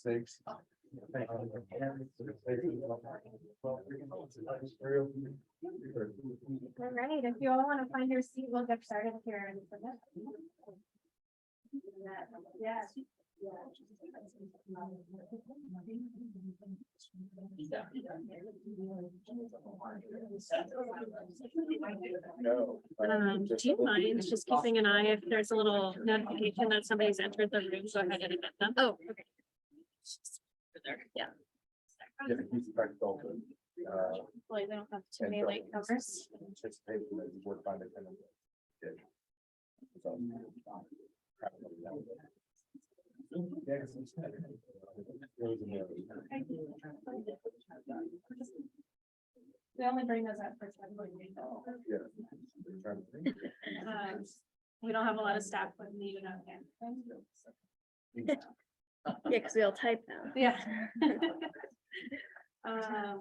6. All right, if you all want to find your seat, we'll get started here. Yes. Do you mind just keeping an eye if there's a little notification that somebody's entered the room? Go ahead and admit them. Oh, okay. Yeah. Yeah, he's back open. Hopefully they don't have too many late covers. Anticipation that we're finding. They only bring those up for. We don't have a lot of staff with me, Yeah, because we all type now. Yeah.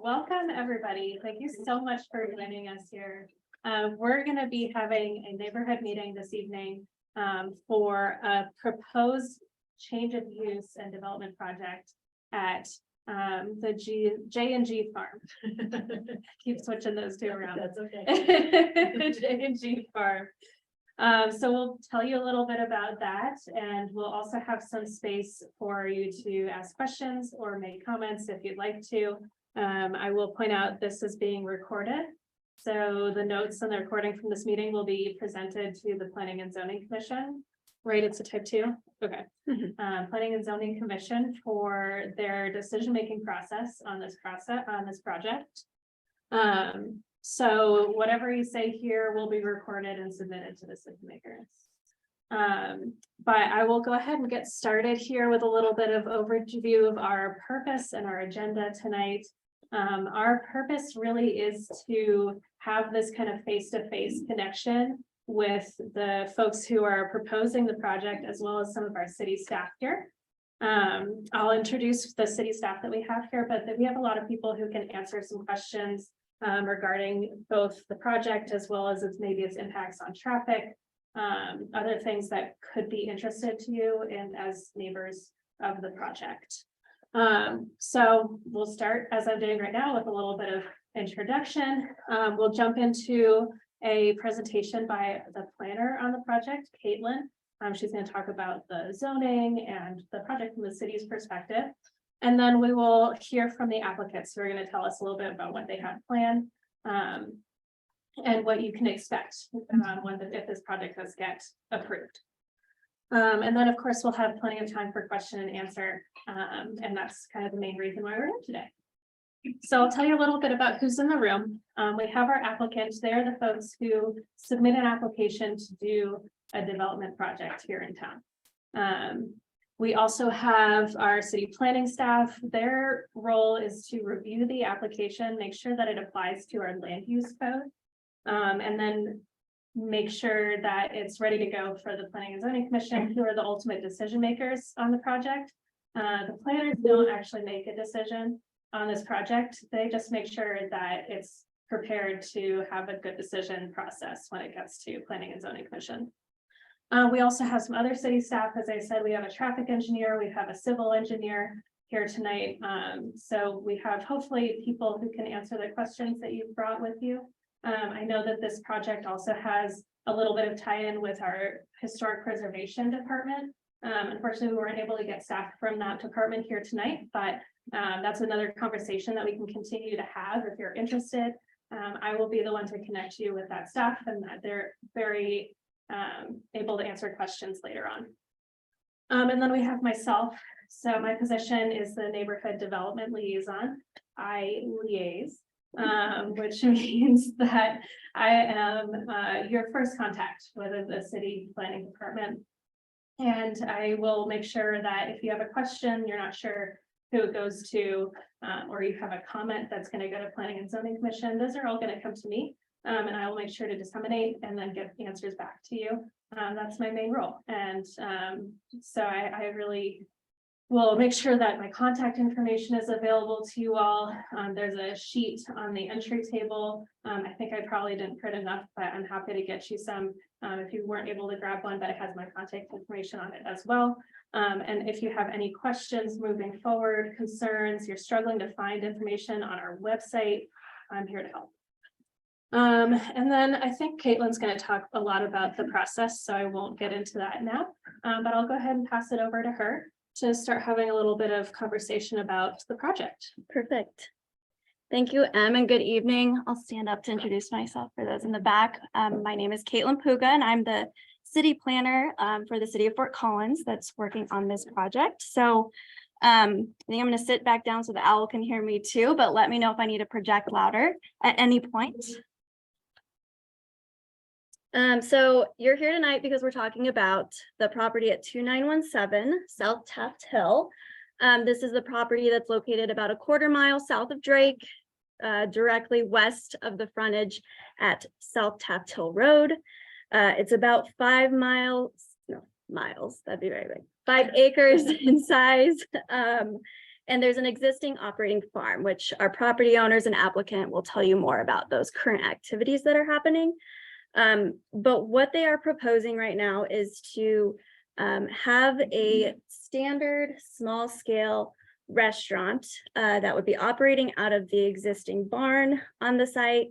Welcome, everybody. Thank you so much for joining us here. We're going to be having a neighborhood meeting this evening for a proposed change of use and development project at the J&G farm. Keep switching those two around. That's okay. J&G farm. So we'll tell you a little bit about that, and we'll also have some space for you to ask questions or make comments if you'd like to. I will point out this is being recorded. So the notes and the recording from this meeting will be presented to the Planning and Zoning Commission. Right, it's a type 2. Okay. Planning and Zoning Commission for their decision-making process on this project. So whatever you say here will be recorded and submitted to the decision makers. But I will go ahead and get started here with a little bit of overview of our purpose and our agenda tonight. Our purpose really is to have this kind of face-to-face connection with the folks who are proposing the project, as well as some of our city staff here. I'll introduce the city staff that we have here, but we have a lot of people who can answer some questions regarding both the project as well as its impacts on traffic, other things that could be interested to you and as neighbors of the project. So we'll start, as I'm doing right now, with a little bit of introduction. We'll jump into a presentation by the planner on the project, Caitlin. She's going to talk about the zoning and the project from the city's perspective. And then we will hear from the applicants who are going to tell us a little bit about what they have planned and what you can expect if this project does get approved. And then, of course, we'll have plenty of time for question and answer. And that's kind of the main reason why we're here today. So I'll tell you a little bit about who's in the room. We have our applicants. They're the folks who submit an application to do a development project here in town. We also have our city planning staff. Their role is to review the application, make sure that it applies to our land use code, and then make sure that it's ready to go for the Planning and Zoning Commission, who are the ultimate decision makers on the project. The planners don't actually make a decision on this project. They just make sure that it's prepared to have a good decision process when it gets to Planning and Zoning Commission. We also have some other city staff. As I said, we have a traffic engineer, we have a civil engineer here tonight. So we have hopefully people who can answer the questions that you've brought with you. I know that this project also has a little bit of tie-in with our historic preservation department. Unfortunately, we weren't able to get staff from that department here tonight, but that's another conversation that we can continue to have if you're interested. I will be the one to connect you with that staff, and they're very able to answer questions later on. And then we have myself. So my position is the neighborhood development liaison. I liaise, which means that I am your first contact with the city planning department. And I will make sure that if you have a question, you're not sure who it goes to, or you have a comment that's going to go to Planning and Zoning Commission, those are all going to come to me. And I will make sure to disseminate and then get answers back to you. That's my main role. And so I really We'll make sure that my contact information is available to you all. There's a sheet on the entry table. I think I probably didn't print enough, but I'm happy to get you some if you weren't able to grab one, but it has my contact information on it as well. And if you have any questions moving forward, concerns, you're struggling to find information on our website, I'm here to help. And then I think Caitlin's going to talk a lot about the process, so I won't get into that now, but I'll go ahead and pass it over to her to start having a little bit of conversation about the project. Perfect. Thank you, Em, and good evening. I'll stand up to introduce myself for those in the back. My name is Caitlin Puga, and I'm the city planner for the city of Fort Collins that's working on this project. So I think I'm going to sit back down so the owl can hear me too, but let me know if I need to project louder at any point. So you're here tonight because we're talking about the property at 2917 South Taft Hill. This is the property that's located about a quarter mile south of Drake, directly west of the frontage at South Taft Hill Road. It's about 5 miles, that'd be very big, 5 acres in size. And there's an existing operating farm, which our property owners and applicant will tell you more about those current activities that are happening. But what they are proposing right now is to have a standard small scale restaurant that would be operating out of the existing barn on the site.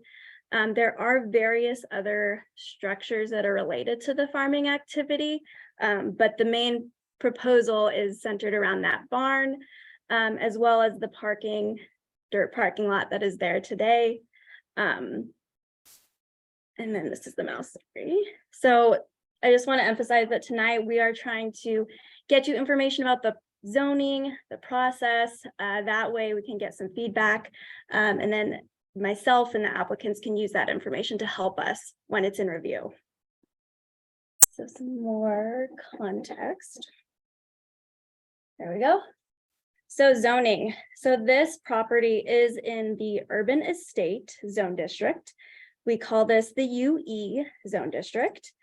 There are various other structures that are related to the farming activity, but the main proposal is centered around that barn, as well as the dirt parking lot that is there today. And then this is the mouse. So I just want to emphasize that tonight we are trying to get you information about the zoning, the process. That way we can get some feedback. And then myself and the applicants can use that information to help us when it's in review. So some more context. There we go. So zoning. So this property is in the urban estate zone district. We call this the UE zone district,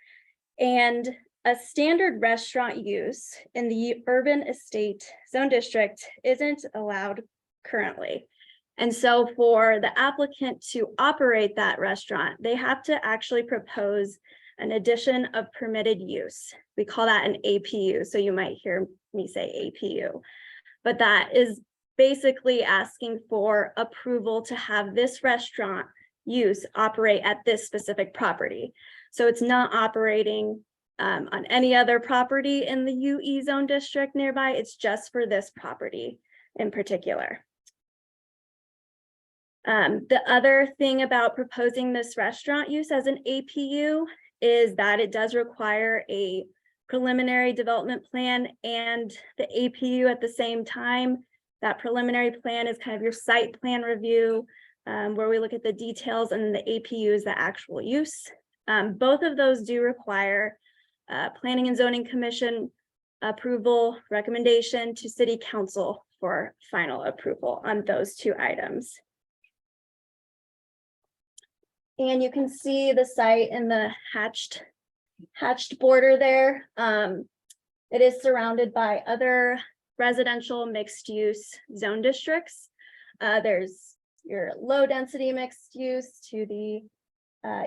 and a standard restaurant use in the urban estate zone district isn't allowed currently. And so for the applicant to operate that restaurant, they have to actually propose an addition of permitted use. We call that an APU. So you might hear me say APU, but that is basically asking for approval to have this restaurant use operate at this specific property. So it's not operating on any other property in the UE zone district nearby. It's just for this property in particular. The other thing about proposing this restaurant use as an APU is that it does require a preliminary development plan and the APU at the same time. That preliminary plan is kind of your site plan review, where we look at the details, and the APU is the actual use. Both of those do require Planning and Zoning Commission approval recommendation to City Council for final approval on those 2 items. And you can see the site in the hatched border there. It is surrounded by other residential mixed use zone districts. There's your low density mixed use to the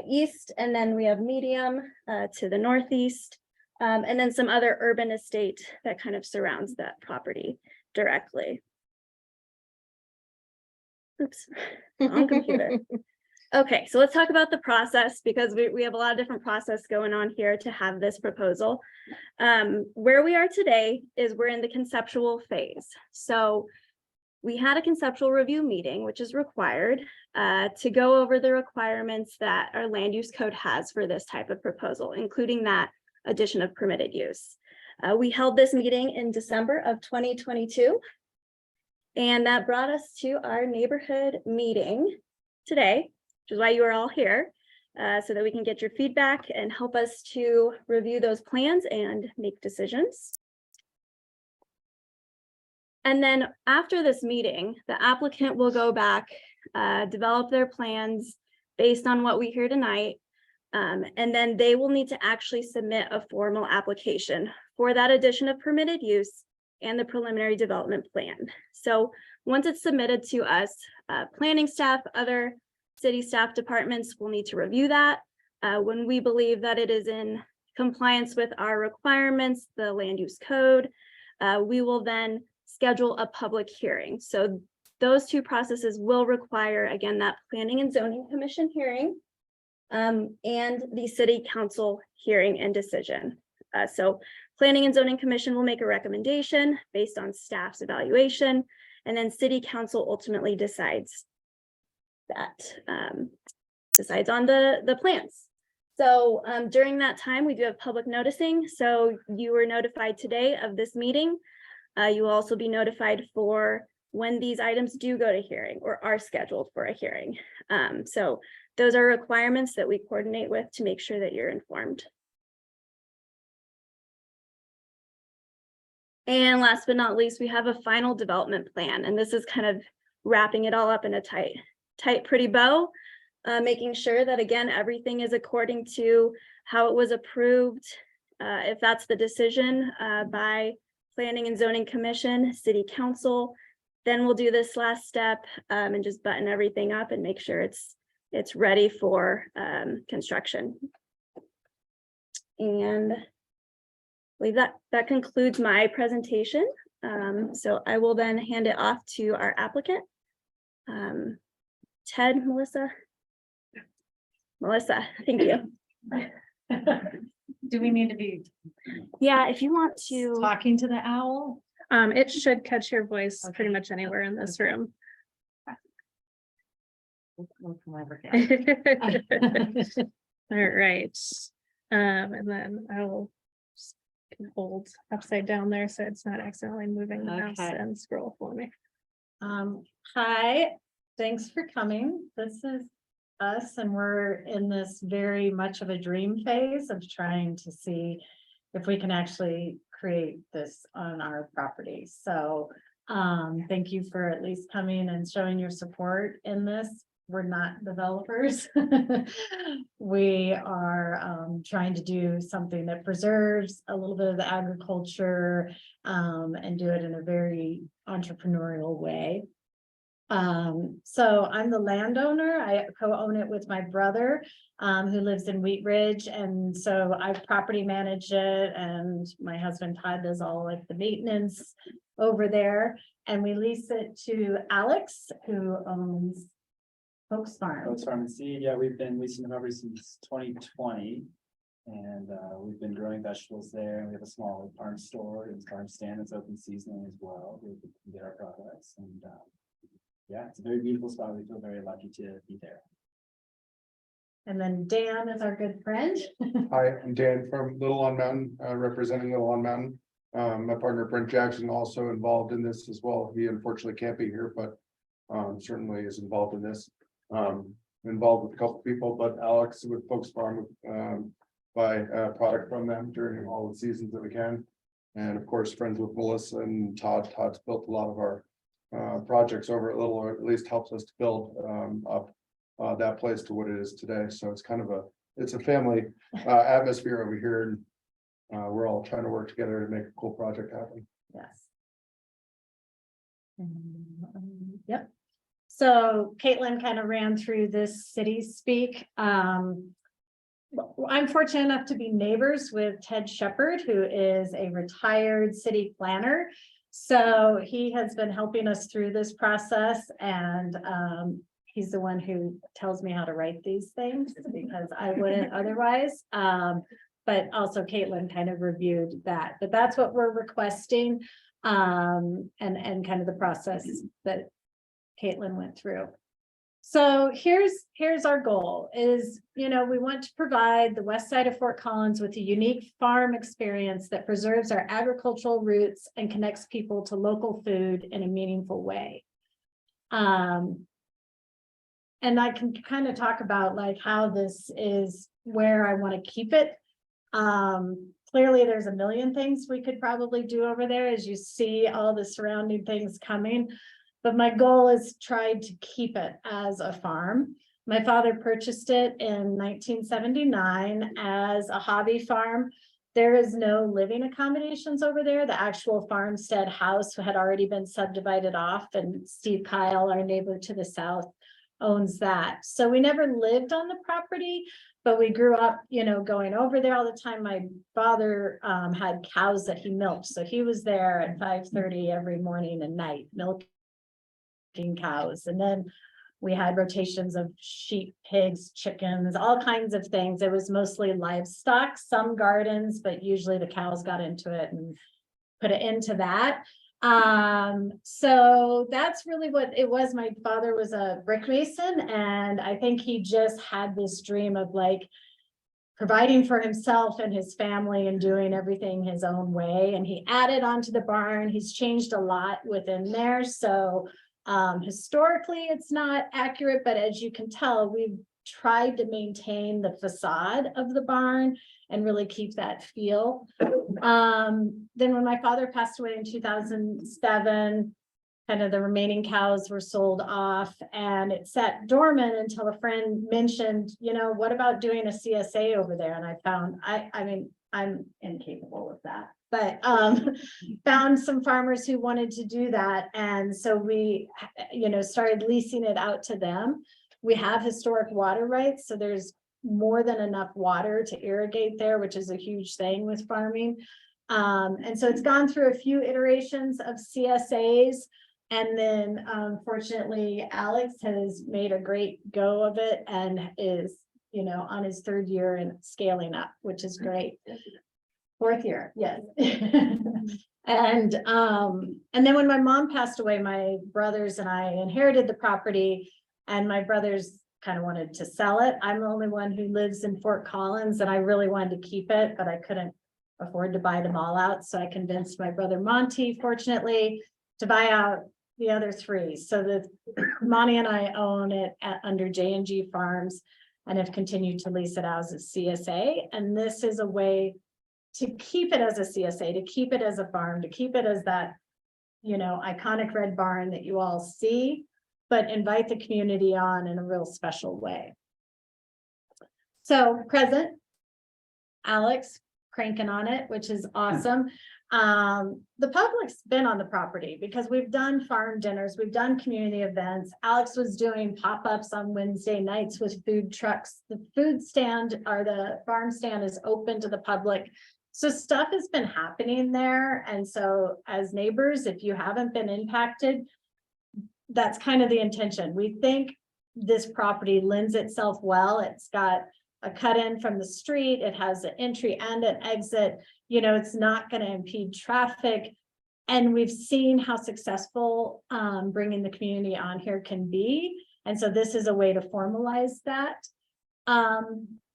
east, and then we have medium to the northeast, and then some other urban estate that kind of surrounds that property directly. Oops, wrong computer. Okay, so let's talk about the process, because we have a lot of different process going on here to have this proposal. Where we are today is we're in the conceptual phase. So we had a conceptual review meeting, which is required to go over the requirements that our land use code has for this type of proposal, including that addition of permitted use. We held this meeting in December of 2022, and that brought us to our neighborhood meeting today, which is why you are all here, so that we can get your feedback and help us to review those plans and make decisions. And then after this meeting, the applicant will go back, develop their plans based on what we hear tonight. And then they will need to actually submit a formal application for that addition of permitted use and the preliminary development plan. So once it's submitted to us, planning staff, other city staff departments will need to review that. When we believe that it is in compliance with our requirements, the land use code, we will then schedule a public hearing. So those two processes will require, again, that Planning and Zoning Commission hearing and the City Council hearing and decision. So Planning and Zoning Commission will make a recommendation based on staff's evaluation, and then City Council ultimately decides on the plans. So during that time, we do have public noticing. So you were notified today of this meeting. You will also be notified for when these items do go to hearing or are scheduled for a hearing. So those are requirements that we coordinate with to make sure that you're informed. And last but not least, we have a final development plan, and this is kind of wrapping it all up in a tight, pretty bow, making sure that, again, everything is according to how it was approved. If that's the decision by Planning and Zoning Commission, City Council, then we'll do this last step and just button everything up and make sure it's ready for construction. And I believe that concludes my presentation. So I will then hand it off to our applicant. Ted, Melissa, thank you. Do we need to be Yeah, if you want to. talking to the owl? It should catch your voice pretty much anywhere in this room. We'll come over here. All right. And then I'll just hold upside down there so it's not accidentally moving the mouse Okay. and scroll for me. Hi, thanks for coming. This is us, and we're in this very much of a dream phase of trying to see if we can actually create this on our property. So thank you for at least coming and showing your support in this. We're not developers. We are trying to do something that preserves a little bit of the agriculture and do it in a very entrepreneurial way. So I'm the landowner. I co-own it with my brother who lives in Wheat Ridge, and so I property manage it, and my husband Todd does all like the maintenance over there, and we lease it to Alex, who owns Folks Farm. Folks Farm and Seed, yeah, we've been leasing them ever since 2020. And we've been growing vegetables there, and we have a small farm store and farm stand that's open seasonally as well. We can get our products, and yeah, it's a very beautiful spot. We feel very lucky to be there. And then Dan is our good friend. Hi, I'm Dan from Little on Mountain, representing Little on Mountain. My partner Brent Jackson also involved in this as well. He unfortunately can't be here, but certainly is involved in this. Involved with a couple people, but Alex with Folks Farm buy product from them during all the seasons that we can. And of course, friends with Melissa and Todd. Todd's built a lot of our projects over at Little, or at least helps us to build up that place to what it is today. So it's kind of it's a family atmosphere over here, and we're all trying to work together to make a cool project happen. Yes. Yep. So Caitlin kind of ran through this city speak. I'm fortunate enough to be neighbors with Ted Shepard, who is a retired city planner. So he has been helping us through this process, and he's the one who tells me how to write these things because I wouldn't otherwise. But also Caitlin kind of reviewed that, but that's what we're requesting and kind of the process that Caitlin went through. So here's our goal is, we want to provide the west side of Fort Collins with a unique farm experience that preserves our agricultural roots and connects people to local food in a meaningful way. And I can kind of talk about like how this is where I want to keep it. Clearly there's a million things we could probably do over there as you see all the surrounding things coming. But my goal is try to keep it as a farm. My father purchased it in 1979 as a hobby farm. There is no living accommodations over there. The actual farmstead house had already been subdivided off, and Steve Kyle, our neighbor to the south, owns that. So we never lived on the property, but we grew up, you know, going over there all the time. My father had cows that he milked, so he was there at 5:30 every morning and night milking cows. And then we had rotations of sheep, pigs, chickens, all kinds of things. It was mostly livestock, some gardens, but usually the cows got into it and put it into that. So that's really what it was. My father was a brick mason, and I think he just had this dream of like providing for himself and his family and doing everything his own way. And he added on to the barn. He's changed a lot within there. So historically, it's not accurate, but as you can tell, we've tried to maintain the facade of the barn and really keep that feel. Then when my father passed away in 2007, kind of the remaining cows were sold off, and it sat dormant until a friend mentioned, you know, what about doing a CSA over there? And I found, I mean, I'm incapable of that, but found some farmers who wanted to do that. And so we, you know, started leasing it out to them. We have historic water rights, so there's more than enough water to irrigate there, which is a huge thing with farming. And so it's gone through a few iterations of CSAs. And then fortunately, Alex has made a great go of it and is, you know, on his 3rd year and scaling up, which is great. 4th year, yes. And then when my mom passed away, my brothers and I inherited the property, and my brothers kind of wanted to sell it. I'm the only one who lives in Fort Collins, and I really wanted to keep it, but I couldn't afford to buy them all out. So I convinced my brother Monty, fortunately, to buy out the other 3. So that Monty and I own it under J&G Farms and have continued to lease it out as a CSA. And this is a way to keep it as a CSA, to keep it as a farm, to keep it as that, you know, iconic red barn that you all see, but invite the community on in a real special way. So present, Alex cranking on it, which is awesome. The public's been on the property because we've done farm dinners, we've done community events. Alex was doing pop-ups on Wednesday nights with food trucks. The food stand or the farm stand is open to the public. So stuff has been happening there. And so as neighbors, if you haven't been impacted, that's kind of the intention. We think this property lends itself well. It's got a cut in from the street. It has an entry and an exit. You know, it's not going to impede traffic. And we've seen how successful bringing the community on here can be. And so this is a way to formalize that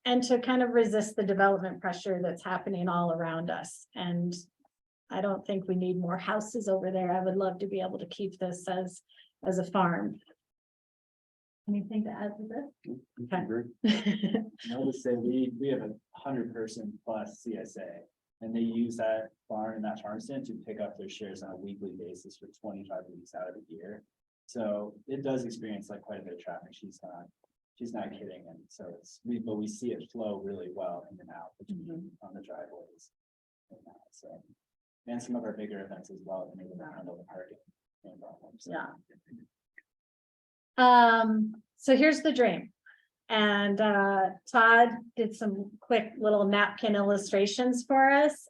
and to kind of resist the development pressure that's happening all around us. And I don't think we need more houses over there. I would love to be able to keep this as a farm. Anything to add to this? Okay. I would say we have 100-person plus CSA, and they use that barn and that farm stand to pick up their shares on a weekly basis for 25 weeks out of the year. So it does experience like quite a bit of traffic. She's not kidding. And so but we see it flow really well in and out between on the driveways. So, and some of our bigger events as well, and even handle the parking. Yeah. So here's the dream. And Todd did some quick little napkin illustrations for us.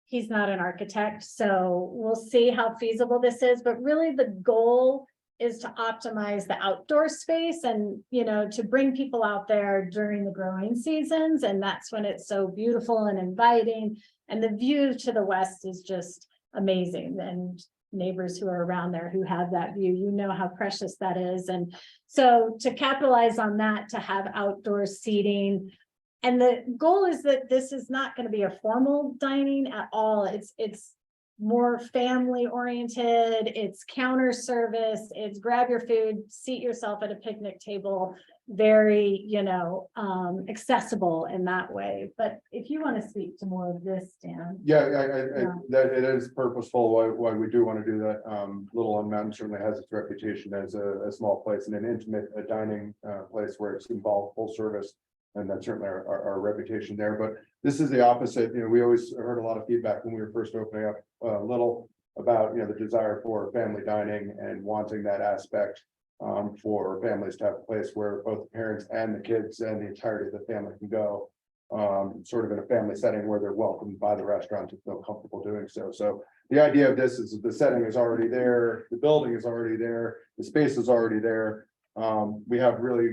He's not an architect, so we'll see how feasible this is, but really the goal is to optimize the outdoor space and, you know, to bring people out there during the growing seasons. And that's when it's so beautiful and inviting. And the view to the west is just amazing. And neighbors who are around there who have that view, you know how precious that is. And so to capitalize on that, to have outdoor seating. And the goal is that this is not going to be a formal dining at all. It's more family oriented, it's counter service, it's grab your food, seat yourself at a picnic table, very, you know, accessible in that way. But if you want to speak to more of this, Dan. Yeah, that it is purposeful why we do want to do that. Little on Mountain certainly has its reputation as a small place and an intimate dining place where it's involved full service. And that's certainly our reputation there, but this is the opposite, we always heard a lot of feedback when we were first opening up Little about, the desire for family dining and wanting that aspect. For families to have a place where both the parents and the kids and the entirety of the family can go. Sort of in a family setting where they're welcomed by the restaurant to feel comfortable doing so. So the idea of this is the setting is already there, the building is already there, the space is already there. We have really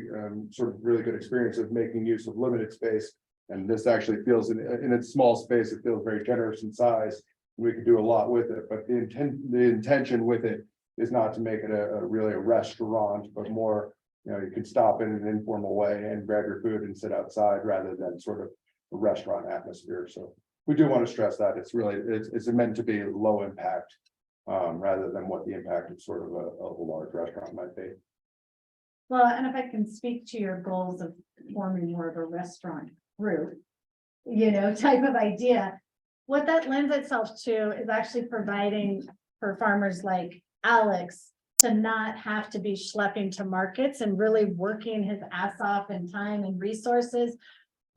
sort of really good experience of making use of limited space. And this actually feels in its small space, it feels very generous in size. We could do a lot with it, but the intention with it is not to make it really a restaurant, but more, you could stop in an informal way and grab your food and sit outside rather than sort of a restaurant atmosphere. So we do want to stress that it's really, it's meant to be low impact. Rather than what the impact of sort of a large restaurant might be. Well, and if I can speak to your goals of forming more of a restaurant group, type of idea. What that lends itself to is actually providing for farmers like Alex to not have to be schlepping to markets and really working his ass off in time and resources,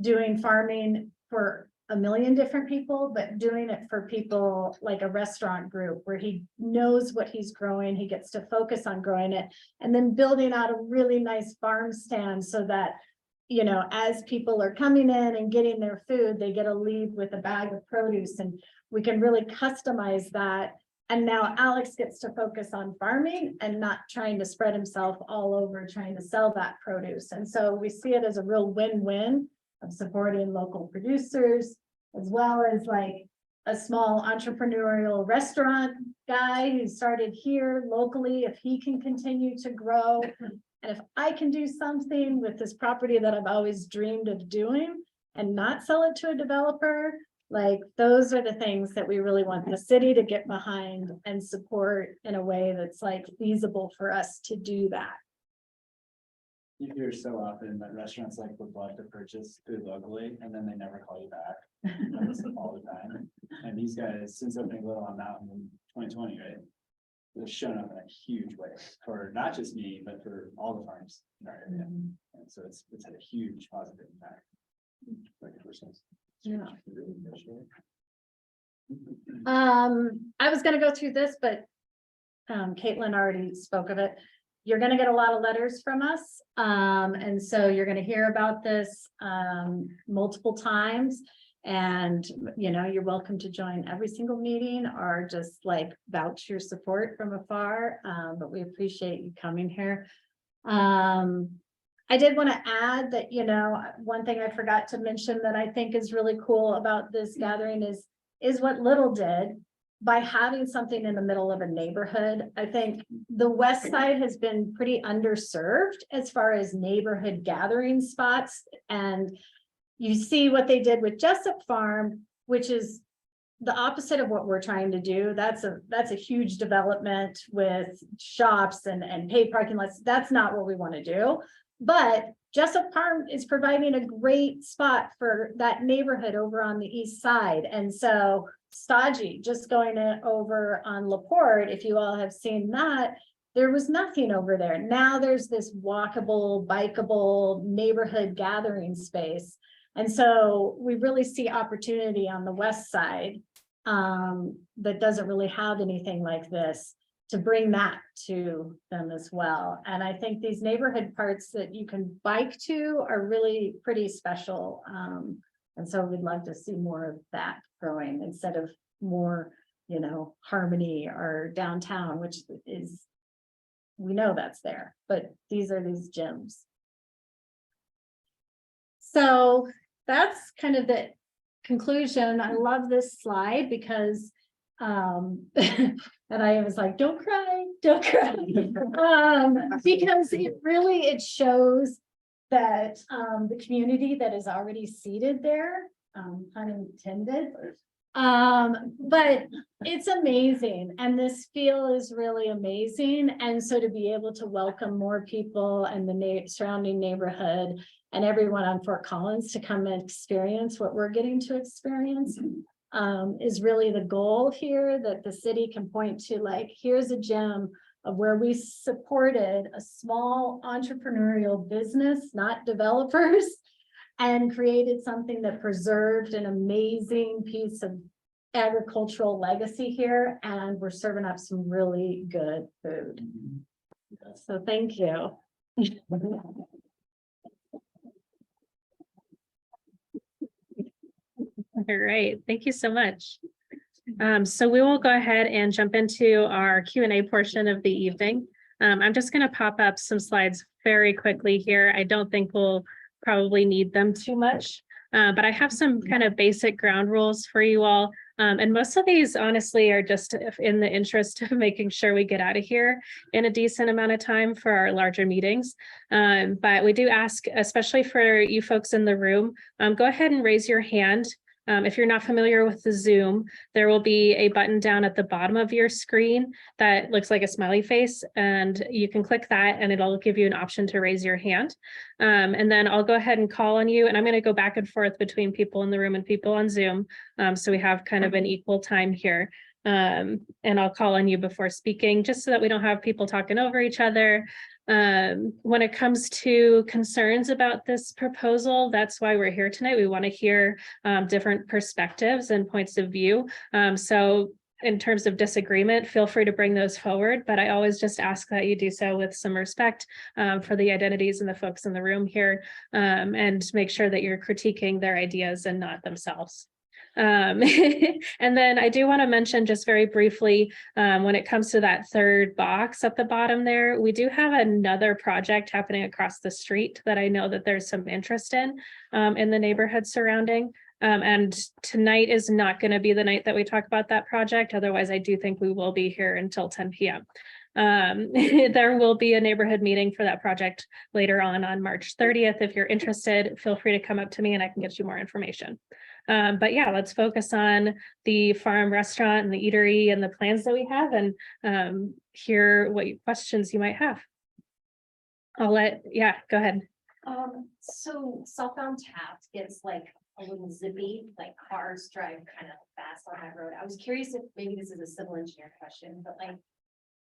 doing farming for a million different people, but doing it for people like a restaurant group where he knows what he's growing, he gets to focus on growing it, and then building out a really nice farm stand so that, as people are coming in and getting their food, they get to leave with a bag of produce, and we can really customize that. And now Alex gets to focus on farming and not trying to spread himself all over trying to sell that produce. And so we see it as a real win-win of supporting local producers, as well as like a small entrepreneurial restaurant guy who started here locally, if he can continue to grow. And if I can do something with this property that I've always dreamed of doing and not sell it to a developer, like those are the things that we really want the city to get behind and support in a way that's like feasible for us to do that. You hear so often that restaurants like would love to purchase food locally and then they never call you back. I listen all the time. And these guys, since opening Little on Mountain in 2020, right? They've shown up in a huge way for not just me, but for all the farms in our area. And so it's had a huge positive impact. Yeah. I was gonna go through this, but Caitlin already spoke of it. You're gonna get a lot of letters from us. And so you're gonna hear about this multiple times. And, you're welcome to join every single meeting or just like vouch your support from afar. But we appreciate you coming here. I did want to add that, one thing I forgot to mention that I think is really cool about this gathering is what Little did by having something in the middle of a neighborhood. I think the West Side has been pretty underserved as far as neighborhood gathering spots. And you see what they did with Jessup Farm, which is the opposite of what we're trying to do. That's a huge development with shops and paid parking lots. That's not what we want to do. But Jessup Farm is providing a great spot for that neighborhood over on the east side. And so Stodgy, just going over on LaPorte, if you all have seen that, there was nothing over there. Now there's this walkable, bikeable neighborhood gathering space. And so we really see opportunity on the west side that doesn't really have anything like this to bring that to them as well. And I think these neighborhood parts that you can bike to are really pretty special. And so we'd love to see more of that growing instead of more, Harmony or downtown, which is, we know that's there, but these are these gyms. So that's kind of the conclusion. I love this slide because and I was like, don't cry, because it shows that the community that is already seated there, unintended. But it's amazing, and this feel is really amazing. And so to be able to welcome more people and the surrounding neighborhood and everyone on Fort Collins to come and experience what we're getting to experience is really the goal here, that the city can point to, like, here's a gem of where we supported a small entrepreneurial business, not developers, and created something that preserved an amazing piece of agricultural legacy here, and we're serving up some really good food. So thank you. All right, thank you so much. So we will go ahead and jump into our Q&A portion of the evening. I'm just going to pop up some slides very quickly here. I don't think we'll probably need them too much, but I have some kind of basic ground rules for you all. And most of these honestly are just in the interest of making sure we get out of here in a decent amount of time for our larger meetings. But we do ask, especially for you folks in the room, go ahead and raise your hand. If you're not familiar with the Zoom, there will be a button down at the bottom of your screen that looks like a smiley face, and you can click that and it'll give you an option to raise your hand. And then I'll go ahead and call on you, and I'm going to go back and forth between people in the room and people on Zoom. So we have kind of an equal time here. And I'll call on you before speaking, just so that we don't have people talking over each other. When it comes to concerns about this proposal, that's why we're here tonight. We want to hear different perspectives and points of view. So in terms of disagreement, feel free to bring those forward, but I always just ask that you do so with some respect for the identities and the folks in the room here, and make sure that you're critiquing their ideas and not themselves. And then I do want to mention just very briefly, when it comes to that third box at the bottom there, we do have another project happening across the street that I know that there's some interest in the neighborhood surrounding. And tonight is not going to be the night that we talk about that project. Otherwise, I do think we will be here until 10 p.m. There will be a neighborhood meeting for that project later on March 30th. If you're interested, feel free to come up to me and I can get you more information. But yeah, let's focus on the farm restaurant and the eatery and the plans that we have, and hear what questions you might have. Go ahead. So southbound Taft gets like a little zippy, like cars drive kind of fast on that road. I was curious if maybe this is a civil engineer question, but like,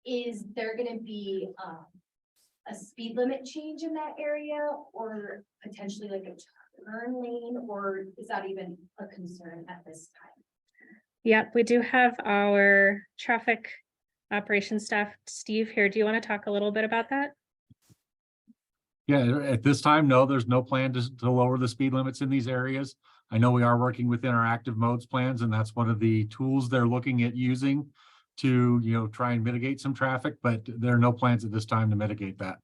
is there gonna be a speed limit change in that area, or potentially like a turn lane, or is that even a concern at this time? Yeah, we do have our traffic operations staff, Steve, here. Do you want to talk a little bit about that? Yeah, at this time, no, there's no plan to lower the speed limits in these areas. I know we are working within our active modes plans, and that's one of the tools they're looking at using to, try and mitigate some traffic, but there are no plans at this time to mitigate that.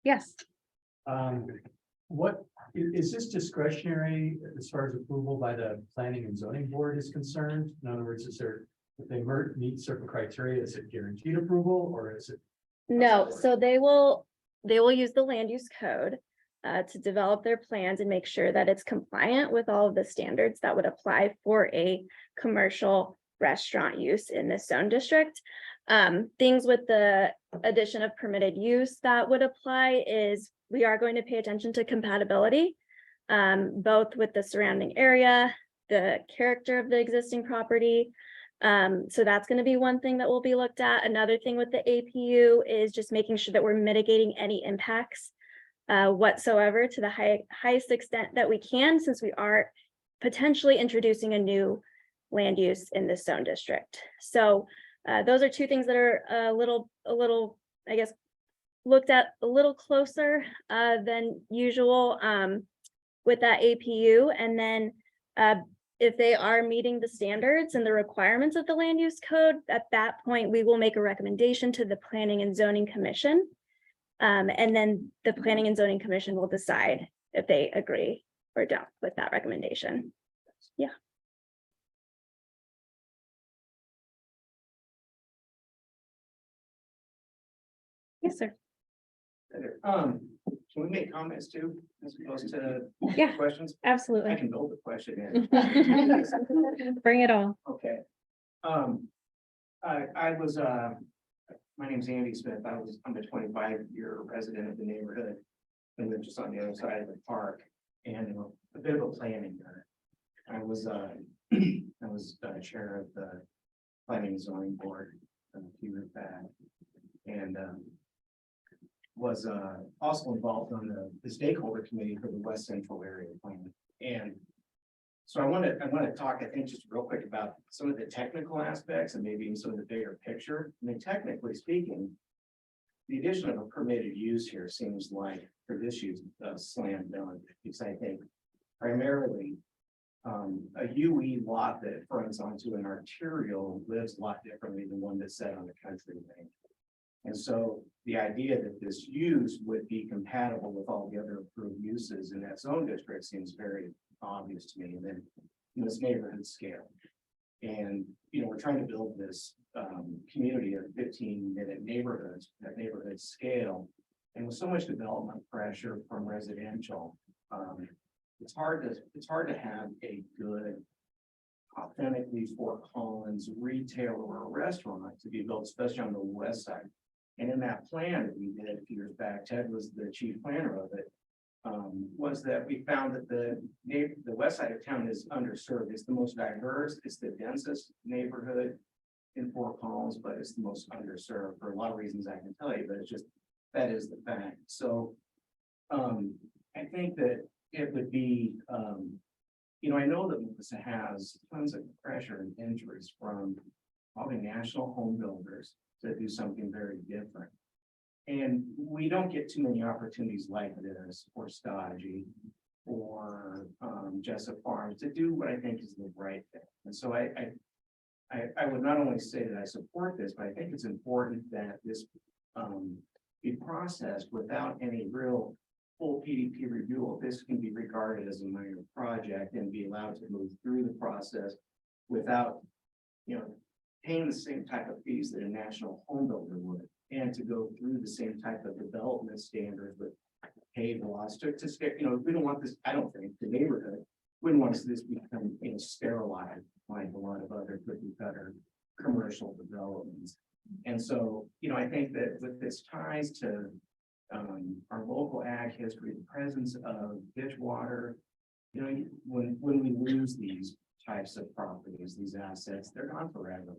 Yes. What is this discretionary as far as approval by the planning and zoning board is concerned? In other words, is there, if they meet certain criteria, is it guaranteed approval, or is it? No, so they will use the land use code to develop their plans and make sure that it's compliant with all of the standards that would apply for a commercial restaurant use in this zone district. Things with the addition of permitted use that would apply is we are going to pay attention to compatibility, both with the surrounding area, the character of the existing property. So that's going to be one thing that will be looked at. Another thing with the APU is just making sure that we're mitigating any impacts whatsoever to the highest extent that we can, since we are potentially introducing a new land use in this zone district. So those are two things that are a little, I guess, looked at a little closer than usual with that APU. And then if they are meeting the standards and the requirements of the land use code, at that point, we will make a recommendation to the Planning and Zoning Commission. And then the Planning and Zoning Commission will decide if they agree or don't with that recommendation. Yeah. Yes, sir. Can we make comments too, as opposed to Yeah. questions? I Absolutely. can build a question in. Bring it all. Okay. I was, my name's Andy Smith. I'm a 25-year resident of the neighborhood. I live just on the other side of the park, and a bit of a planning nerd. I was chair of the planning and zoning board a few years back. And was also involved on the stakeholder committee for the West Central Area Plan. And so I want to talk, I think, just real quick about some of the technical aspects and maybe some of the bigger picture. I mean, technically speaking, the addition of a permitted use here seems like for this use slam dunk, because I think primarily a UE lot that runs onto an arterial lives a lot differently than one that's set on the country lane. And so the idea that this use would be compatible with all the other approved uses in that zone district seems very obvious to me. And then in this neighborhood scale. And, we're trying to build this community of 15-minute neighborhoods, that neighborhood scale. And with so much development pressure from residential, it's hard to have a good authentically Fort Collins retail or a restaurant to be built, especially on the west side. And in that plan that we did a few years back, Ted was the chief planner of it, was that we found that the west side of town is underserved. It's the most diverse, it's the densest neighborhood in Fort Collins, but it's the most underserved for a lot of reasons I can tell you, but it's just, that is the fact. So I think that it would be, I know that Melissa has tons of pressure and interest from all the national home builders to do something very different. And we don't get too many opportunities like this, or Stodgy, or Jessup Farms to do what I think is the right thing. And so I would not only say that I support this, but I think it's important that this be processed without any real full PDP review. This can be regarded as a minor project and be allowed to move through the process without, paying the same type of fees that a national home builder would, and to go through the same type of development standards with paved lots to stay, we don't want this, I don't think the neighborhood wouldn't want this to become, sterilized like a lot of other cookie cutter commercial developments. And so, I think that with this ties to our local ag history, the presence of ditch water, when we lose these types of properties, these assets, they're gone forever.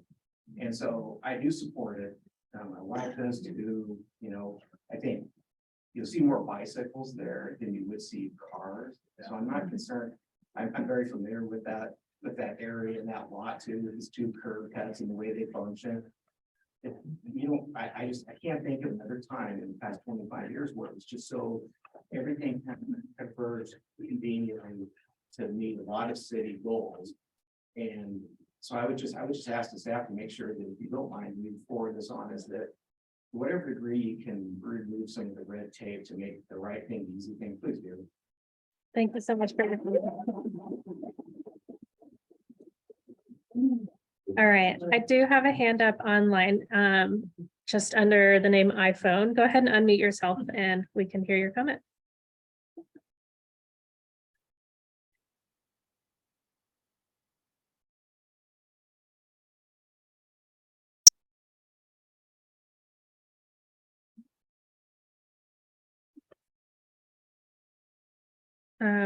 And so I do support it. My wife does too. I think you'll see more bicycles there than you would see cars. So I'm not concerned. I'm very familiar with that area and that lot too, with these two curb cuts and the way they function. I can't think of another time in the past 25 years where it was just so everything converged conveniently to meet a lot of city goals. And so I would just ask the staff to make sure that if you don't mind, we forward this on, is that to whatever degree you can remove some of the red tape to make the right thing, the easy thing, please do. Thank you so much for. All right, I do have a hand up online, just under the name iPhone. Go ahead and unmute yourself and we can hear your comment.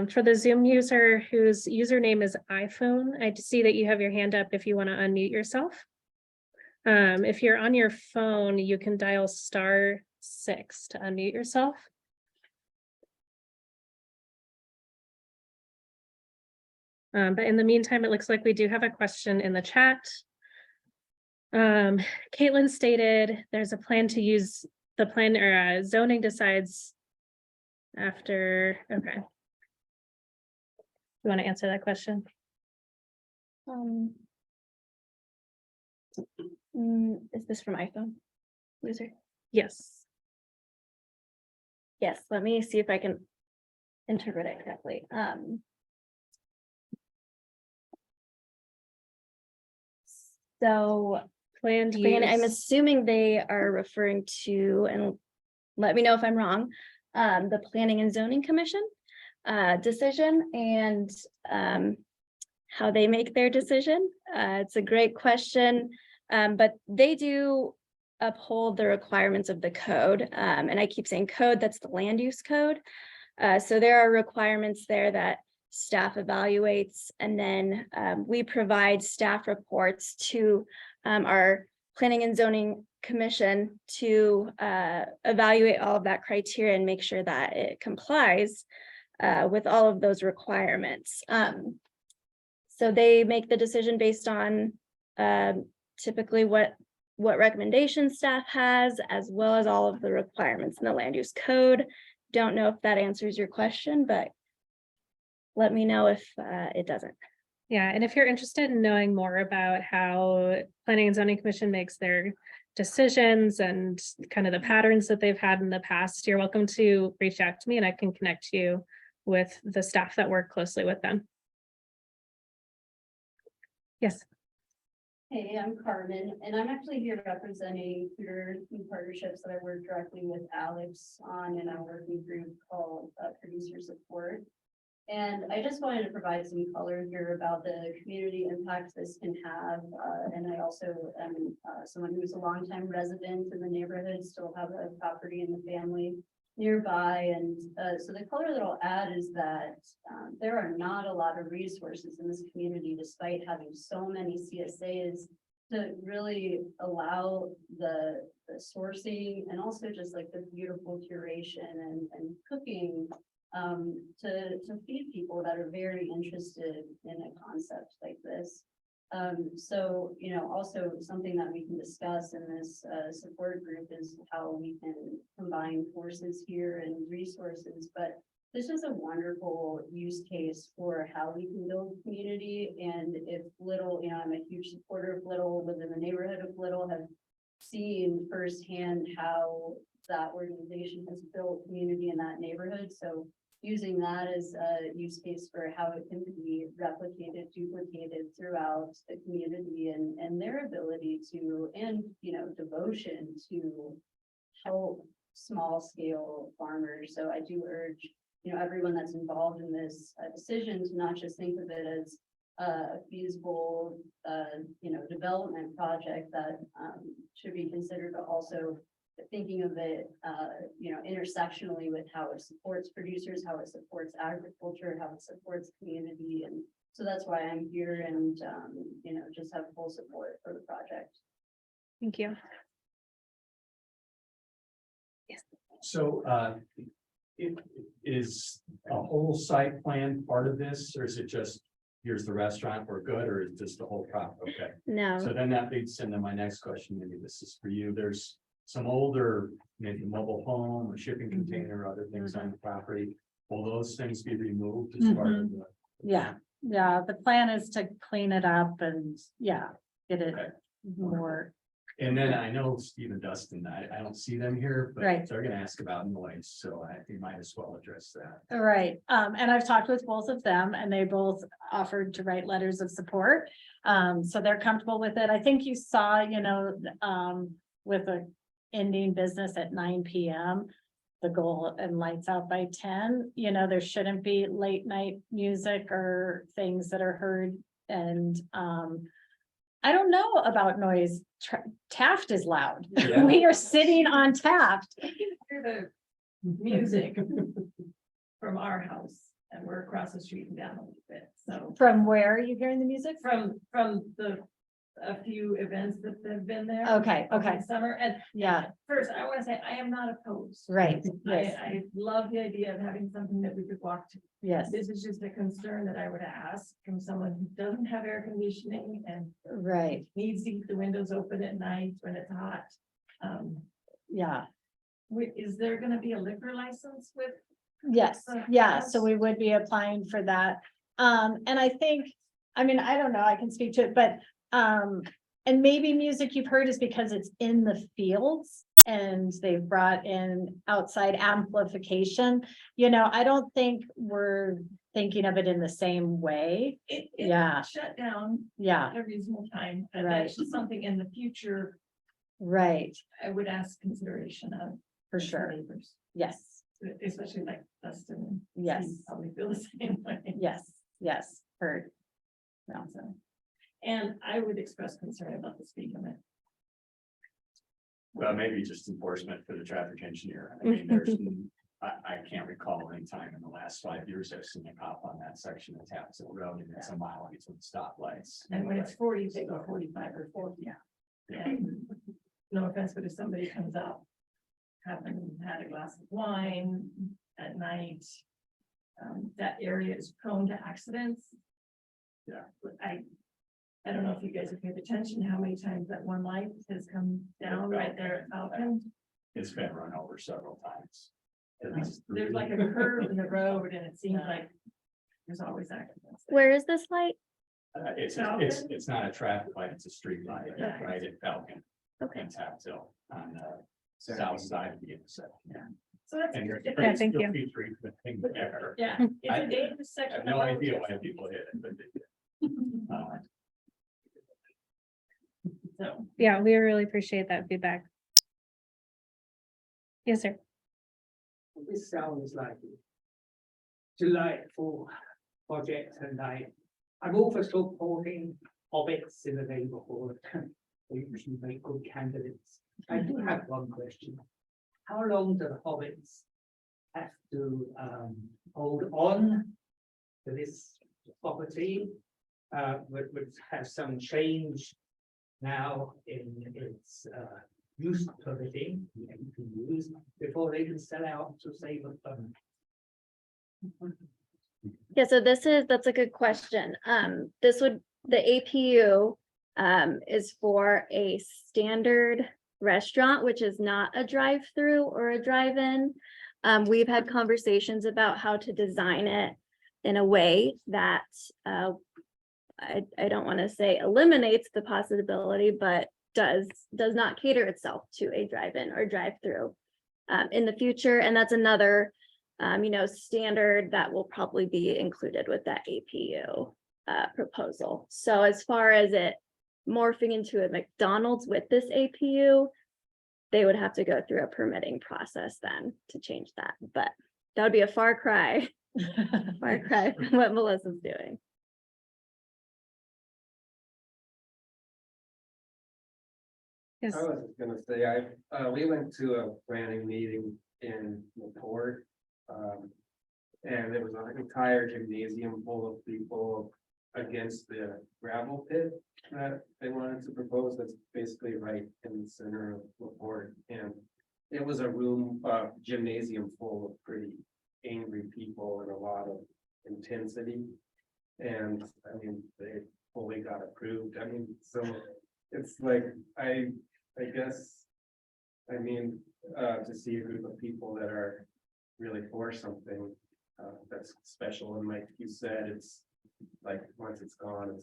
For the Zoom user whose username is iPhone, I see that you have your hand up if you want to unmute yourself. If you're on your phone, you can dial *6 to unmute yourself. But in the meantime, it looks like we do have a question in the chat. Caitlin stated there's a plan to use the plan, or zoning decides after, okay. You want to answer that question? Is this from iPhone user? Yes. Yes, let me see if I can interpret it correctly. So Planned I'm use. assuming they are referring to, and let me know if I'm wrong, the Planning and Zoning Commission decision and how they make their decision. It's a great question, but they do uphold the requirements of the code. And I keep saying code, that's the land use code. So there are requirements there that staff evaluates, and then we provide staff reports to our Planning and Zoning commission to evaluate all of that criteria and make sure that it complies with all of those requirements. So they make the decision based on typically what recommendations staff has, as well as all of the requirements in the land use code. Don't know if that answers your question, but let me know if it doesn't. Yeah, and if you're interested in knowing more about how Planning and Zoning Commission makes their decisions and kind of the patterns that they've had in the past, you're welcome to reach out to me and I can connect you with the staff that work closely with them. Yes. Hey, I'm Carmen, and I'm actually here representing Clear Food Partnerships that I work directly with Alex on in our working group called Producer Support. And I just wanted to provide some color here about the community impact this can have. And I also am someone who's a longtime resident in the neighborhood, still have a property in the family nearby. And so the color that I'll add is that there are not a lot of resources in this community, despite having so many CSAs to really allow the sourcing and also just like the beautiful curation and cooking to feed people that are very interested in a concept like this. So, you know, also something that we can discuss in this support group is how we can combine forces here and resources, but this is a wonderful use case for how we can build community. And if Little, you know, I'm a huge supporter of Little, live in the neighborhood of Little, have seen firsthand how that organization has built community in that neighborhood. So using that as a use case for how it can be replicated, duplicated throughout the community and their ability to, and, you know, devotion to help small scale farmers. So I do urge, you know, everyone that's involved in this decision to not just think of it as a feasible, you know, development project that should be considered, but also thinking of it, you know, intersectionally with how it supports producers, how it supports agriculture, how it supports community. And so that's why I'm here and, you know, just have full support for the project. Thank you. So, it is a whole site plan part of this, or is it just, here's the restaurant, we're good, or is it just the whole prop? Okay, No. so then that leads into my next question, maybe this is for you, there's some older, maybe mobile home, a shipping container, other things on the property. Will those things be removed as part of the? Yeah, the plan is to clean it up and, yeah, get it Okay. more. And then I know Steve and Dustin, I don't see them here, but Right. they're gonna ask about noise, so I think might as well address that. Right, and I've talked with both of them and they both offered to write letters of support. So they're comfortable with it. I think you saw, you know, with a ending business at 9 p.m. the goal and lights out by 10, you know, there shouldn't be late night music or things that are heard. And I don't know about noise. Taft is loud. Yeah. We are sitting on Taft. Hear the music from our house and we're across the street and down a little bit, so. From where are you hearing the music? From a few events that have been there. Okay, okay, Summer, and yeah, first, I want to say, I am not opposed. right, yes, I love the idea of having something that we could walk to. yes, This is just a concern that I would ask from someone who doesn't have air conditioning and right, needs to keep the windows open at night when it's hot. yeah, Is there gonna be a liquor license with? yes, yeah, so Yes. we would be applying for that. And I think, I mean, I don't know, I can speak to it, but, and maybe music you've heard is because it's in the fields and they've brought in outside amplification. You know, I don't think we're thinking of it in the same way. It Yeah. shut down Yeah, at a reasonable time, and Right. that's just something in the future right, I would ask consideration of. for the sure. Neighbors, Yes, especially like Dustin. and Yes. Steve Probably feel the same way. yes, yes, heard. No, So, and I would express concern about the speed limit. Well, maybe just enforcement for the traffic engineer. I mean, there's, I can't recall any time in the last 5 years I've seen a cop on that section of Tapsell Road and it's a mile between stoplights. And when it's 40, they go 45 or 40. Yeah. And no offense, but if somebody comes up, having had a glass of wine at night, that area is prone to accidents. Yeah. But I don't know if you guys have paid attention, how many times that one light has come down right there at Falcon. It's been run over several times. At least three. There's like a curve in the road and it seems like there's always accidents. Where is this light? It's not a traffic light, it's a street light, Okay. right at Falcon. Okay. And Tapsell on the south side of the intersection. So that's. And there's a it's- pretty thank still you. few trees, but things there. Yeah, it's I- a dangerous I section. have no of road. idea why people hit it, but they did. So, Yeah, we really appreciate that feedback. Yes, sir. This sounds like a delightful project, and I'm all for supporting hobbits in the neighborhood. They usually make good candidates. I do have one question. How long do the hobbits have to hold on to this property? Which has some change now in its use permitting, use before they can sell out to save a fund. Yeah, so that's a good question. The APU is for a standard restaurant, which is not a drive-through or a drive-in. We've had conversations about how to design it in a way that I don't want to say eliminates the possibility, but does not cater itself to a drive-in or drive-through in the future. And that's another standard that will probably be included with that APU proposal. So as far as it morphing into a McDonald's with this APU, they would have to go through a permitting process then to change that. But that would be a far cry from what Melissa's doing. Yes. I was just gonna say, we went to a planning meeting in LaPorte. And it was an entire gymnasium full of people against the gravel pit that they wanted to propose. That's basically right in the center of LaPorte. And it was a gymnasium full of pretty angry people and a lot of intensity. And I mean, they fully got approved. I mean, so it's like, I guess, I mean, to see a group of people that are really for something that's special, and like you said, it's like, once it's gone, and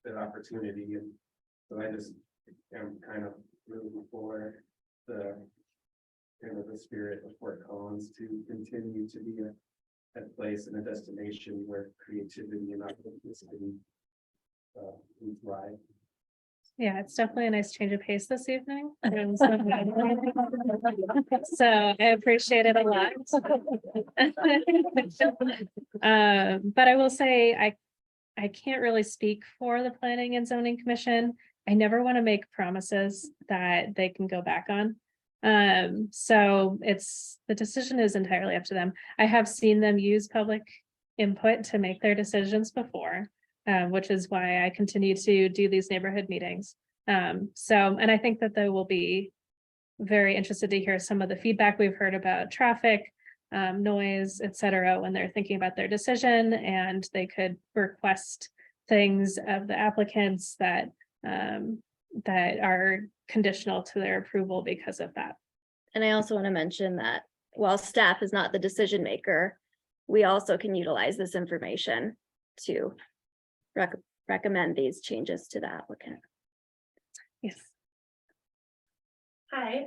the opportunity, and so I just am kind of rooting for the spirit of Fort Collins to continue to be a place and a destination where creativity and authenticity can thrive. Yeah, it's definitely a nice change of pace this evening. So I appreciate it a lot. But I will say, I can't really speak for the Planning and Zoning Commission. I never want to make promises that they can go back on. So the decision is entirely up to them. I have seen them use public input to make their decisions before. Which is why I continue to do these neighborhood meetings. And I think that they will be very interested to hear some of the feedback we've heard about traffic, noise, et cetera, when they're thinking about their decision, and they could request things of the applicants that are conditional to their approval because of that. And I also want to mention that while staff is not the decision maker, we also can utilize this information to recommend these changes to the applicant. Yes. Hi,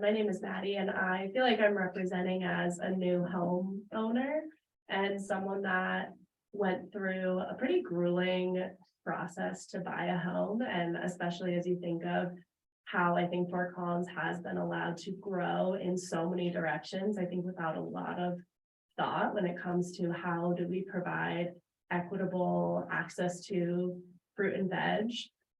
my name is Maddie, and I feel like I'm representing as a new home owner and someone that went through a pretty grueling process to buy a home, and especially as you think of how I think Fort Collins has been allowed to grow in so many directions, I think without a lot of thought when it comes to how do we provide equitable access to fruit and veg,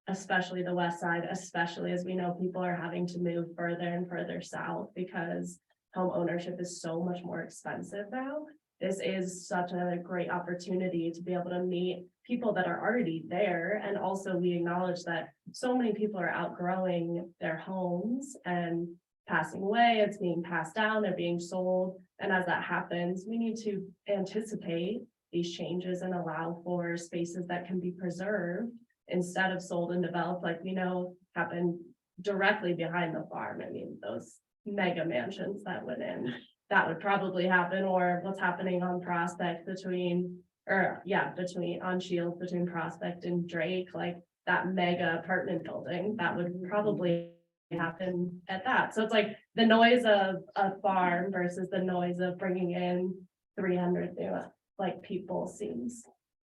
especially the west side, especially as we know people are having to move further and further south because home ownership is so much more expensive now. This is such a great opportunity to be able to meet people that are already there. And also we acknowledge that so many people are outgrowing their homes and passing away, it's being passed down, they're being sold. And as that happens, we need to anticipate these changes and allow for spaces that can be preserved instead of sold and developed, like we know happened directly behind the farm. I mean, those mega mansions that went in, that would probably happen, or what's happening on Prospect between on Shields between Prospect and Drake, like that mega apartment building, that would probably happen at that. So it's like the noise of a farm versus the noise of bringing in 300 new like people seems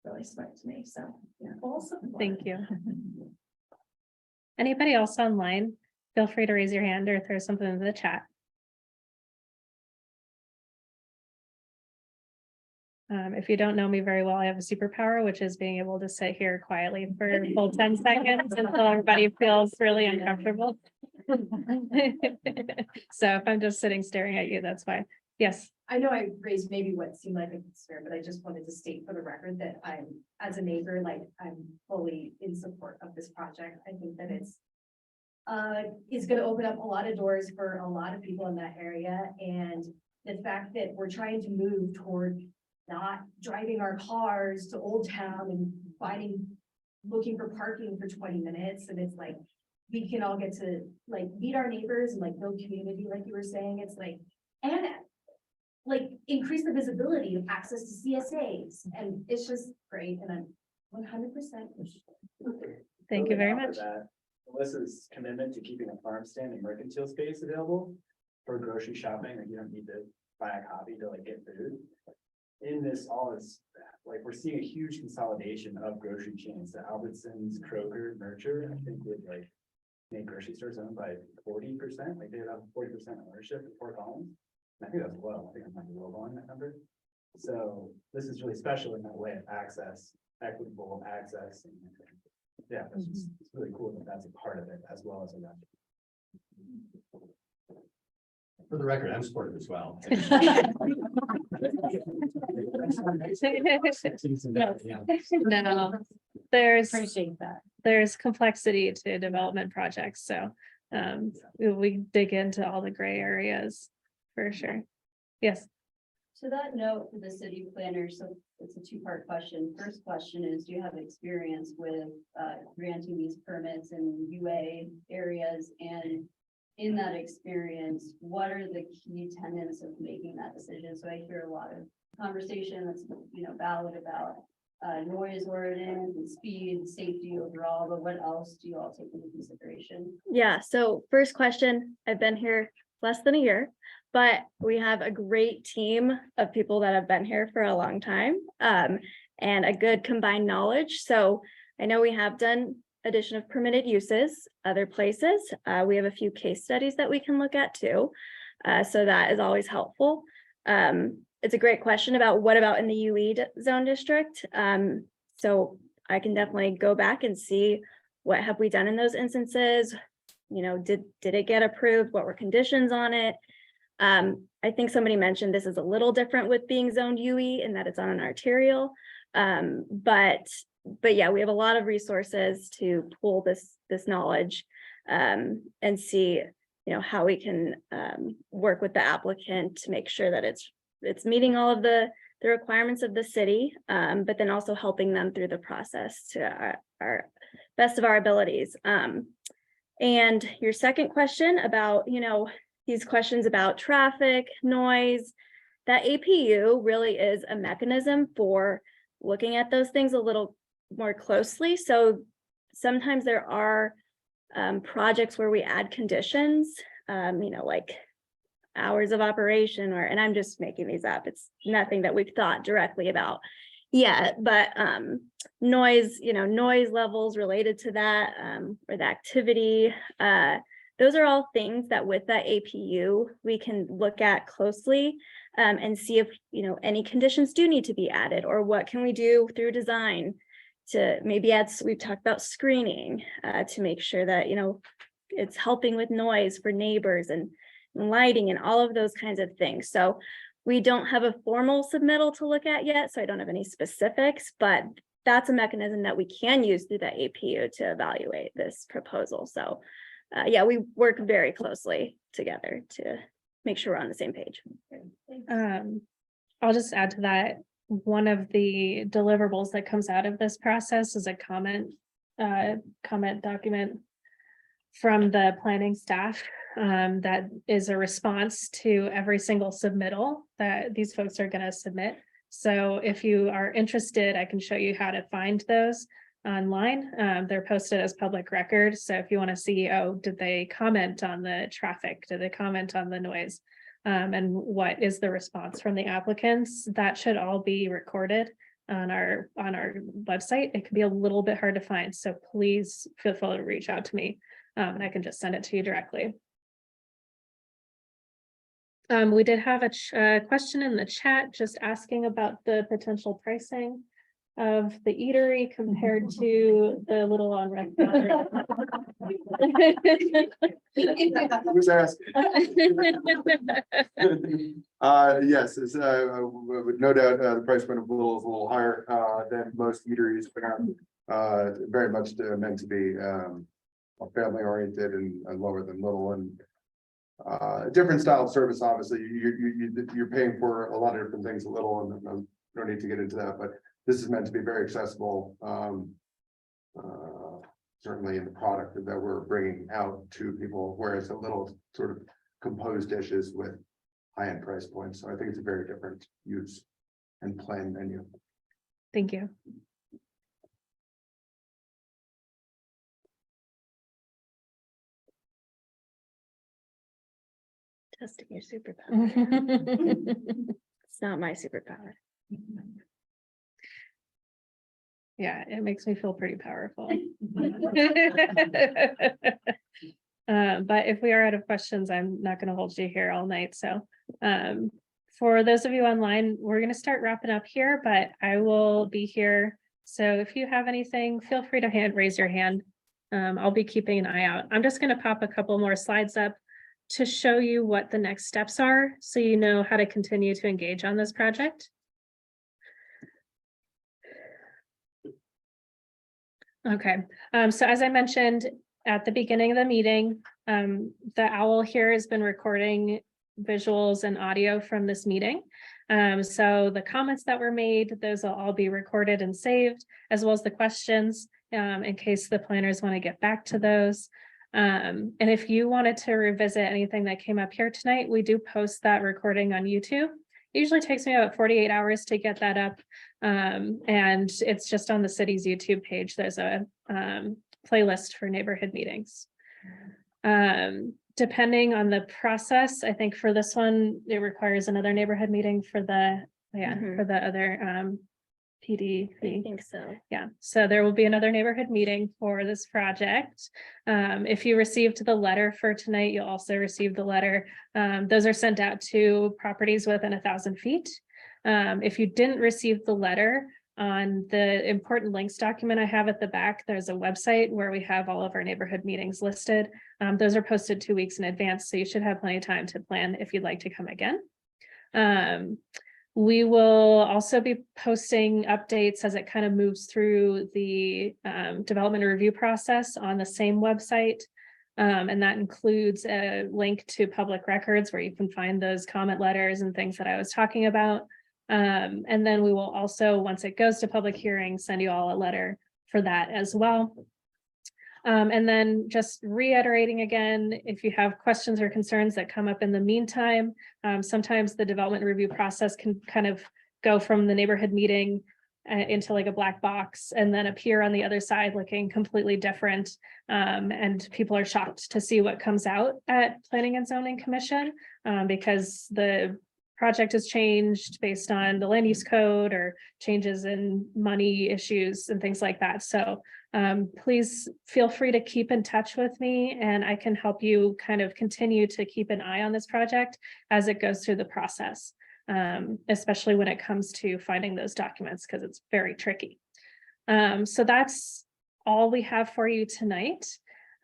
really smart to me. So yeah. Thank you. Anybody else online? Feel free to raise your hand or throw something in the chat. If you don't know me very well, I have a superpower, which is being able to sit here quietly for a full 10 seconds until everybody feels really uncomfortable. So if I'm just sitting staring at you, that's fine. Yes. I know I raised maybe what seemed like a concern, but I just wanted to state for the record that I'm, as a neighbor, like, I'm fully in support of this project. I think that it's gonna open up a lot of doors for a lot of people in that area, and the fact that we're trying to move toward not driving our cars to Old Town and looking for parking for 20 minutes, and it's like, we can all get to like meet our neighbors and like build community, like you were saying, it's like, and like increase the visibility of access to CSAs, and it's just great, and I'm 100%. Thank you very much. Melissa's commitment to keeping a farm stand and mercantile space available for grocery shopping, like you don't need to buy a coffee to like get food. In this, all is like, we're seeing a huge consolidation of grocery chains, the Albertsons, Kroger, Nurture, I think would like make grocery stores owned by 40%, like they have 40% ownership in Fort Collins. I think that's low. I think I'm like low on that number. So this is really special in that way of access, equitable access. And yeah, it's really cool that that's a part of it as well as a restaurant. For the record, I'm supportive as well. No, there's Appreciate that. there's complexity to development projects, so we dig into all the gray areas for sure. Yes. To that note, for the city planner, so it's a two-part question. First question is, do you have experience with granting these permits in UA areas? And in that experience, what are the key tenets of making that decision? So I hear a lot of conversation that's, valid about noise ordinance and speed, and safety overall, but what else do you all take into consideration? Yeah, so first question, I've been here less than a year, but we have a great team of people that have been here for a long time, and a good combined knowledge. So I know we have done addition of permitted uses other places. We have a few case studies that we can look at too. So that is always helpful. It's a great question about what about in the UE zone district. So I can definitely go back and see what have we done in those instances. Did it get approved? What were conditions on it? I think somebody mentioned this is a little different with being zoned UE in that it's on an arterial. But yeah, we have a lot of resources to pull this knowledge and see, how we can work with the applicant to make sure that it's meeting all of the requirements of the city, but then also helping them through the process to our best of our abilities. And your second question about, these questions about traffic, noise, that APU really is a mechanism for looking at those things a little more closely. So sometimes there are projects where we add conditions, like hours of operation, and I'm just making these up. It's nothing that we've thought directly about yet, but noise, noise levels related to that, or the activity, those are all things that with that APU, we can look at closely and see if, any conditions do need to be added, or what can we do through design to maybe add, we've talked about screening to make sure that, it's helping with noise for neighbors and and lighting and all of those kinds of things. So we don't have a formal submittal to look at yet, so I don't have any specifics, but that's a mechanism that we can use through the APU to evaluate this proposal. So yeah, we work very closely together to make sure we're on the same page. I'll just add to that, one of the deliverables that comes out of this process is a comment document from the planning staff that is a response to every single submittal that these folks are going to submit. So if you are interested, I can show you how to find those online. They're posted as public record. So if you want to see, oh, did they comment on the traffic? Did they comment on the noise? And what is the response from the applicants? That should all be recorded on our website. It can be a little bit hard to find, so please feel free to reach out to me, and I can just send it to you directly. We did have a question in the chat just asking about the potential pricing of the eatery compared to the Little on Red. Who's asking? Yes, it's with no doubt, the price point of Little is a little higher than most eateries, but very much meant to be family oriented and lower than Little, and different style of service. Obviously, you're paying for a lot of different things at Little, and I don't need to get into that, but this is meant to be very accessible. Certainly in the product that we're bringing out to people, whereas a Little sort of composed dishes with high-end price points. So I think it's a very different use and plan menu. Thank you. Testing your superpower. It's not my superpower. Yeah, it makes me feel pretty powerful. But if we are out of questions, I'm not going to hold you here all night. So for those of you online, we're going to start wrapping up here, but I will be here. So if you have anything, feel free to raise your hand. I'll be keeping an eye out. I'm just going to pop a couple more slides up to show you what the next steps are, so you know how to continue to engage on this project. Okay, so as I mentioned at the beginning of the meeting, the OWL here has been recording visuals and audio from this meeting. So the comments that were made, those will all be recorded and saved, as well as the questions, in case the planners want to get back to those. And if you wanted to revisit anything that came up here tonight, we do post that recording on YouTube. It usually takes me about 48 hours to get that up. And it's just on the city's YouTube page. There's a playlist for neighborhood meetings. Depending on the process, I think for this one, it requires another neighborhood meeting for the, for the other PD. I think so. Yeah, so there will be another neighborhood meeting for this project. If you received the letter for tonight, you'll also receive the letter. Those are sent out to properties within 1,000 feet. If you didn't receive the letter, on the important links document I have at the back, there's a website where we have all of our neighborhood meetings listed. Those are posted 2 weeks in advance, so you should have plenty of time to plan if you'd like to come again. We will also be posting updates as it kind of moves through the development review process on the same website. And that includes a link to public records where you can find those comment letters and things that I was talking about. And then we will also, once it goes to public hearing, send you all a letter for that as well. And then just reiterating again, if you have questions or concerns that come up in the meantime, sometimes the development review process can kind of go from the neighborhood meeting into like a black box and then appear on the other side looking completely different. And people are shocked to see what comes out at Planning and Zoning Commission because the project has changed based on the land use code or changes in money issues and things like that. So please feel free to keep in touch with me and I can help you kind of continue to keep an eye on this project as it goes through the process, especially when it comes to finding those documents because it's very tricky. So that's all we have for you tonight.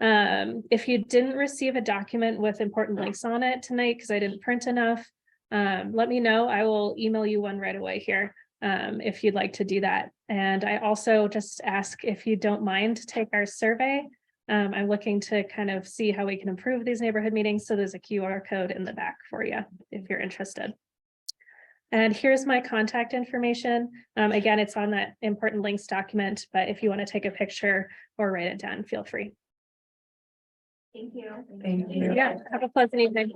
If you didn't receive a document with important links on it tonight, because I didn't print enough, let me know. I will email you one right away here, if you'd like to do that. And I also just ask if you don't mind to take our survey. I'm looking to kind of see how we can improve these neighborhood meetings. So there's a QR code in the back for you if you're interested. And here's my contact information. Again, it's on that important links document, but if you want to take a picture or write it down, feel free. Thank you. Thank you. Yeah, have a pleasant evening.